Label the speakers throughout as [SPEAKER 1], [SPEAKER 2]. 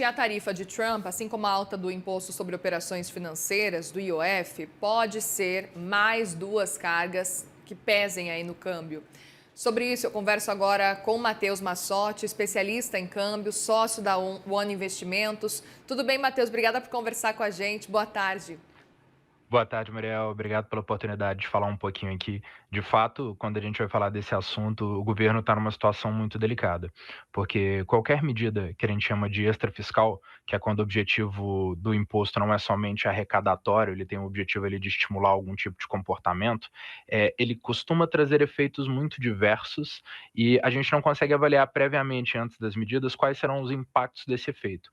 [SPEAKER 1] A tarifa de Trump, assim como a alta do imposto sobre operações financeiras, do IOF, pode ser mais duas cargas que pesem aí no câmbio. Sobre isso, eu converso agora com o Matheus Massotti, especialista em câmbio, sócio da One Investimentos. Tudo bem, Matheus? Obrigada por conversar com a gente. Boa tarde.
[SPEAKER 2] Boa tarde, Mariel. Obrigado pela oportunidade de falar um pouquinho aqui. De fato, quando a gente vai falar desse assunto, o governo está numa situação muito delicada, porque qualquer medida que a gente chama de extrafiscal, que é quando o objetivo do imposto não é somente arrecadatório, ele tem o objetivo ali de estimular algum tipo de comportamento, ele costuma trazer efeitos muito diversos e a gente não consegue avaliar previamente, antes das medidas, quais serão os impactos desse efeito.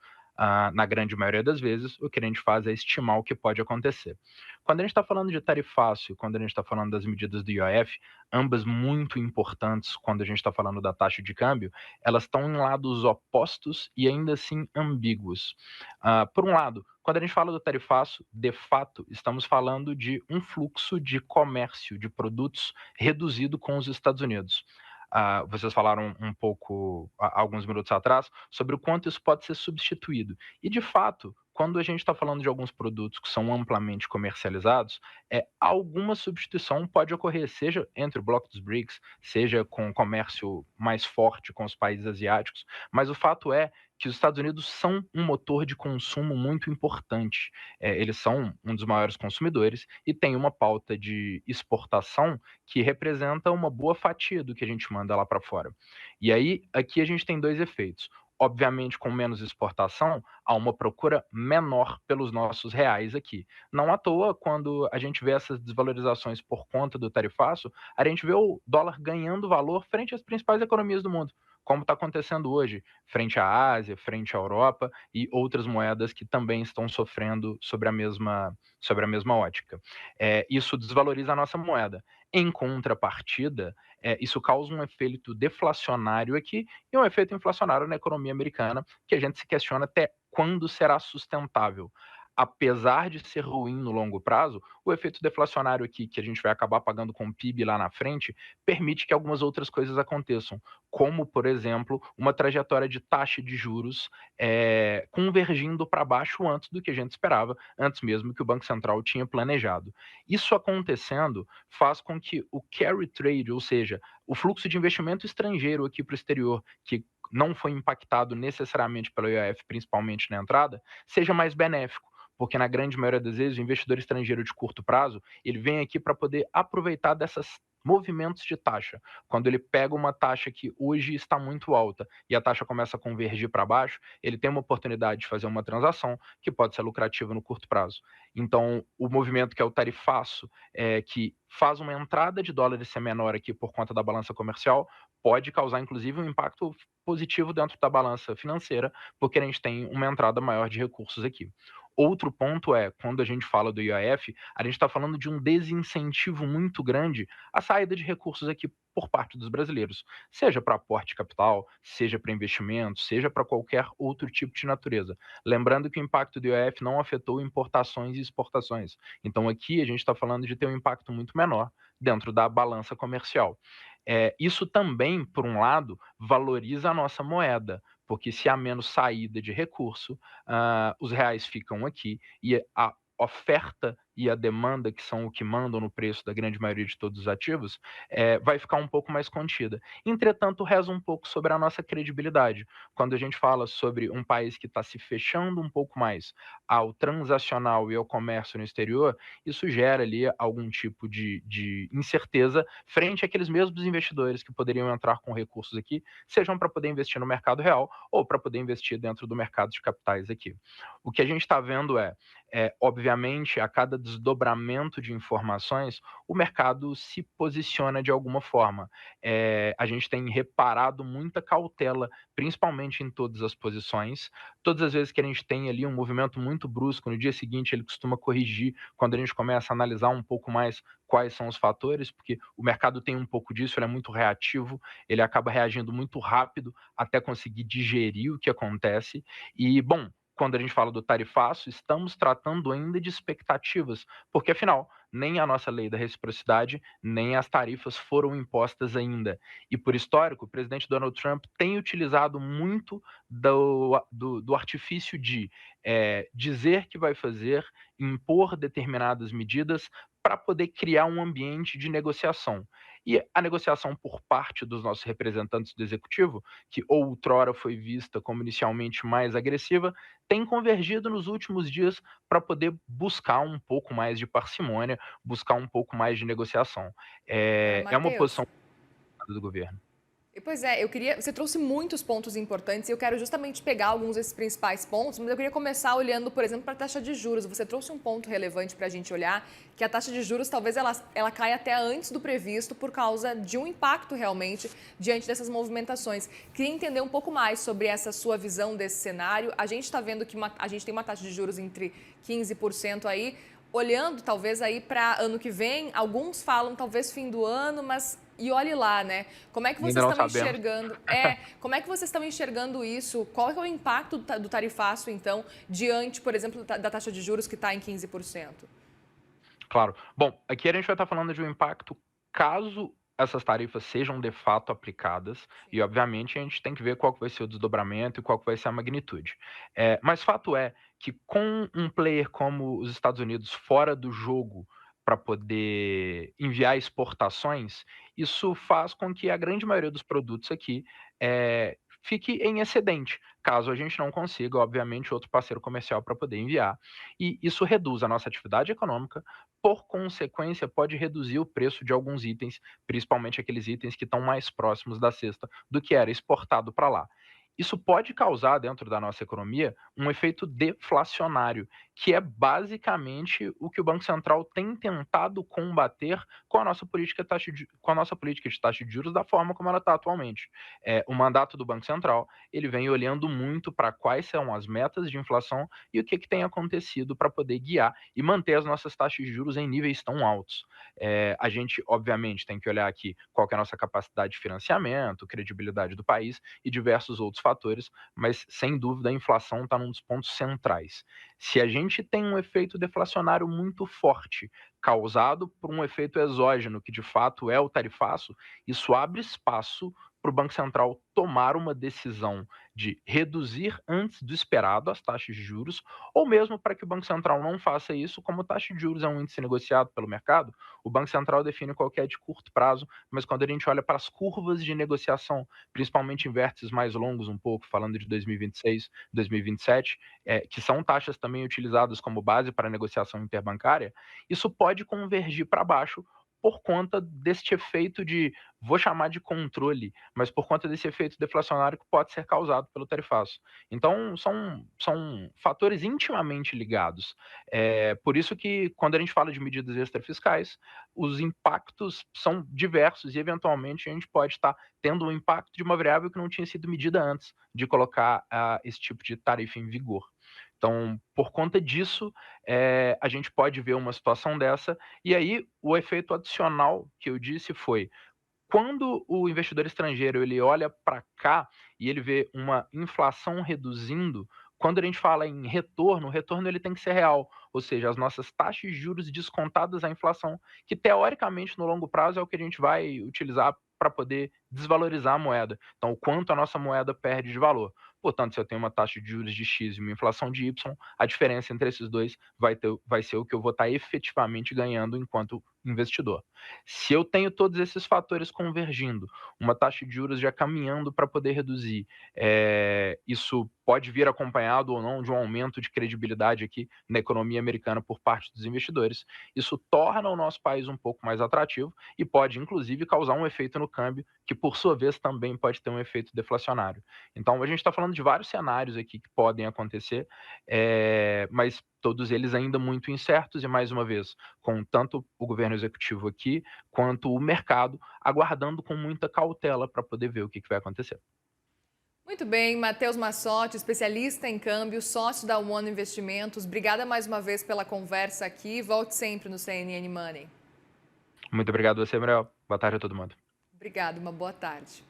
[SPEAKER 2] Na grande maioria das vezes, o que a gente faz é estimar o que pode acontecer. Quando a gente está falando de tarifaço e quando a gente está falando das medidas do IOF, ambas muito importantes quando a gente está falando da taxa de câmbio, elas estão em lados opostos e ainda assim ambíguos. Por um lado, quando a gente fala do tarifaço, de fato, estamos falando de um fluxo de comércio de produtos reduzido com os Estados Unidos. Vocês falaram um pouco, alguns minutos atrás, sobre o quanto isso pode ser substituído. E, de fato, quando a gente está falando de alguns produtos que são amplamente comercializados, alguma substituição pode ocorrer, seja entre o bloco dos BRICS, seja com o comércio mais forte com os países asiáticos, mas o fato é que os Estados Unidos são um motor de consumo muito importante. Eles são um dos maiores consumidores e tem uma pauta de exportação que representa uma boa fatia do que a gente manda lá para fora. E aí, aqui a gente tem dois efeitos. Obviamente, com menos exportação, há uma procura menor pelos nossos reais aqui. Não à toa, quando a gente vê essas desvalorizações por conta do tarifaço, a gente vê o dólar ganhando valor frente às principais economias do mundo, como está acontecendo hoje, frente à Ásia, frente à Europa e outras moedas que também estão sofrendo sobre a mesma ótica. Isso desvaloriza a nossa moeda. Em contrapartida, isso causa um efeito deflacionário aqui e um efeito inflacionário na economia americana, que a gente se questiona até quando será sustentável. Apesar de ser ruim no longo prazo, o efeito deflacionário aqui, que a gente vai acabar pagando com o PIB lá na frente, permite que algumas outras coisas aconteçam, como, por exemplo, uma trajetória de taxa de juros convergindo para baixo antes do que a gente esperava, antes mesmo que o Banco Central tinha planejado. Isso acontecendo faz com que o carry trade, ou seja, o fluxo de investimento estrangeiro aqui para o exterior, que não foi impactado necessariamente pelo IOF, principalmente na entrada, seja mais benéfico. Porque na grande maioria das vezes o investidor estrangeiro de curto prazo, ele vem aqui para poder aproveitar dessas movimentos de taxa. Quando ele pega uma taxa que hoje está muito alta e a taxa começa a convergir para baixo, ele tem uma oportunidade de fazer uma transação que pode ser lucrativa no curto prazo. Então, o movimento que é o tarifaço, que faz uma entrada de dólares ser menor aqui por conta da balança comercial, pode causar inclusive um impacto positivo dentro da balança financeira, porque a gente tem uma entrada maior de recursos aqui. Outro ponto é, quando a gente fala do IOF, a gente está falando de um desincentivo muito grande à saída de recursos aqui por parte dos brasileiros, seja para aporte de capital, seja para investimento, seja para qualquer outro tipo de natureza. Lembrando que o impacto do IOF não afetou importações e exportações. Então aqui a gente está falando de ter um impacto muito menor dentro da balança comercial. Isso também, por um lado, valoriza a nossa moeda, porque se há menos saída de recurso, os reais ficam aqui e a oferta e a demanda, que são o que mandam no preço da grande maioria de todos os ativos, vai ficar um pouco mais contida. Entretanto, reza um pouco sobre a nossa credibilidade. Quando a gente fala sobre um país que está se fechando um pouco mais ao transacional e ao comércio no exterior, isso gera ali algum tipo de incerteza frente àqueles mesmos investidores que poderiam entrar com recursos aqui, sejam para poder investir no mercado real ou para poder investir dentro do mercado de capitais aqui. O que a gente está vendo obviamente, a cada desdobramento de informações, o mercado se posiciona de alguma forma. A gente tem reparado muita cautela, principalmente em todas as posições. Todas as vezes que a gente tem ali um movimento muito brusco, no dia seguinte ele costuma corrigir, quando a gente começa a analisar um pouco mais quais são os fatores, porque o mercado tem um pouco disso, ele é muito reativo, ele acaba reagindo muito rápido até conseguir digerir o que acontece. E, bom, quando a gente fala do tarifaço, estamos tratando ainda de expectativas, porque afinal, nem a nossa lei da reciprocidade, nem as tarifas foram impostas ainda. E por histórico, o presidente Donald Trump tem utilizado muito do artifício de dizer que vai fazer, impor determinadas medidas para poder criar um ambiente de negociação. E a negociação por parte dos nossos representantes do executivo, que outrora foi vista como inicialmente mais agressiva, tem convergido nos últimos dias para poder buscar um pouco mais de parcimônia, buscar um pouco mais de negociação.
[SPEAKER 1] Agora,
[SPEAKER 2] É uma
[SPEAKER 1] Matheus,
[SPEAKER 2] posição do governo.
[SPEAKER 1] pois é, eu queria. Você trouxe muitos pontos importantes e eu quero justamente pegar alguns desses principais pontos, mas eu queria começar olhando, por exemplo, para a taxa de juros. Você trouxe um ponto relevante para a gente olhar, que a taxa de juros talvez ela caia até antes do previsto por causa de um impacto realmente diante dessas movimentações. Queria entender um pouco mais sobre essa sua visão desse cenário. A gente está vendo que a gente tem uma taxa de juros entre 15% aí. Olhando talvez aí para ano que vem, alguns falam talvez fim do ano, mas e olhe lá, né? Como é que
[SPEAKER 2] Ainda
[SPEAKER 1] vocês
[SPEAKER 2] não
[SPEAKER 1] estão
[SPEAKER 2] sabemos.
[SPEAKER 1] enxergando? Como é que vocês estão enxergando isso? Qual é o impacto do tarifaço, então, diante, por exemplo, da taxa de juros que está em 15%?
[SPEAKER 2] Claro. Bom, aqui a gente vai estar falando de um impacto caso essas tarifas sejam de fato aplicadas e,
[SPEAKER 1] Sim.
[SPEAKER 2] obviamente, a gente tem que ver qual que vai ser o desdobramento e qual que vai ser a magnitude. Mas fato é que com um player como os Estados Unidos fora do jogo para poder enviar exportações, isso faz com que a grande maioria dos produtos aqui fique em excedente, caso a gente não consiga, obviamente, outro parceiro comercial para poder enviar. E isso reduz a nossa atividade econômica, por consequência, pode reduzir o preço de alguns itens, principalmente aqueles itens que estão mais próximos da cesta do que era exportado para lá. Isso pode causar, dentro da nossa economia, um efeito deflacionário, que é basicamente o que o Banco Central tem tentado combater com a nossa política de taxa de juros da forma como ela está atualmente. O mandato do Banco Central, ele vem olhando muito para quais são as metas de inflação e o que tem acontecido para poder guiar e manter as nossas taxas de juros em níveis tão altos. A gente, obviamente, tem que olhar aqui qual que é a nossa capacidade de financiamento, credibilidade do país e diversos outros fatores, mas sem dúvida a inflação está num dos pontos centrais. Se a gente tem um efeito deflacionário muito forte, causado por um efeito exógeno, que de fato é o tarifaço, isso abre espaço para o Banco Central tomar uma decisão de reduzir antes do esperado as taxas de juros, ou mesmo para que o Banco Central não faça isso, como taxa de juros é um índice negociado pelo mercado, o Banco Central define qual que é de curto prazo, mas quando a gente olha para as curvas de negociação, principalmente em vértices mais longos um pouco, falando de 2026, 2027, que são taxas também utilizadas como base para a negociação interbancária, isso pode convergir para baixo por conta deste efeito de, vou chamar de controle, mas por conta desse efeito deflacionário que pode ser causado pelo tarifaço. Então, são fatores intimamente ligados. Por isso que, quando a gente fala de medidas extrafiscais, os impactos são diversos e, eventualmente, a gente pode estar tendo um impacto de uma variável que não tinha sido medida antes de colocar esse tipo de tarifa em vigor. Então, por conta disso, a gente pode ver uma situação dessa, e aí o efeito adicional que eu disse foi, quando o investidor estrangeiro ele olha para cá e ele vê uma inflação reduzindo, quando a gente fala em retorno, o retorno ele tem que ser real, ou seja, as nossas taxas de juros descontadas à inflação, que teoricamente no longo prazo é o que a gente vai utilizar para poder desvalorizar a moeda. Então, o quanto a nossa moeda perde de valor. Portanto, se eu tenho uma taxa de juros de X e uma inflação de Y, a diferença entre esses dois vai ser o que eu vou estar efetivamente ganhando enquanto investidor. Se eu tenho todos esses fatores convergindo, uma taxa de juros já caminhando para poder reduzir, isso pode vir acompanhado ou não de um aumento de credibilidade aqui na economia americana por parte dos investidores. Isso torna o nosso país um pouco mais atrativo e pode, inclusive, causar um efeito no câmbio, que por sua vez também pode ter um efeito deflacionário. Então, a gente está falando de vários cenários aqui que podem acontecer, mas todos eles ainda muito incertos e, mais uma vez, com tanto o governo executivo aqui, quanto o mercado, aguardando com muita cautela para poder ver o que vai acontecer.
[SPEAKER 1] Muito bem, Matheus Massotti, especialista em câmbio, sócio da One Investimentos. Obrigada mais uma vez pela conversa aqui. Volte sempre no CNN Money.
[SPEAKER 2] Muito obrigado a você, Muriel. Boa tarde a todo mundo.
[SPEAKER 1] Obrigada, uma boa tarde.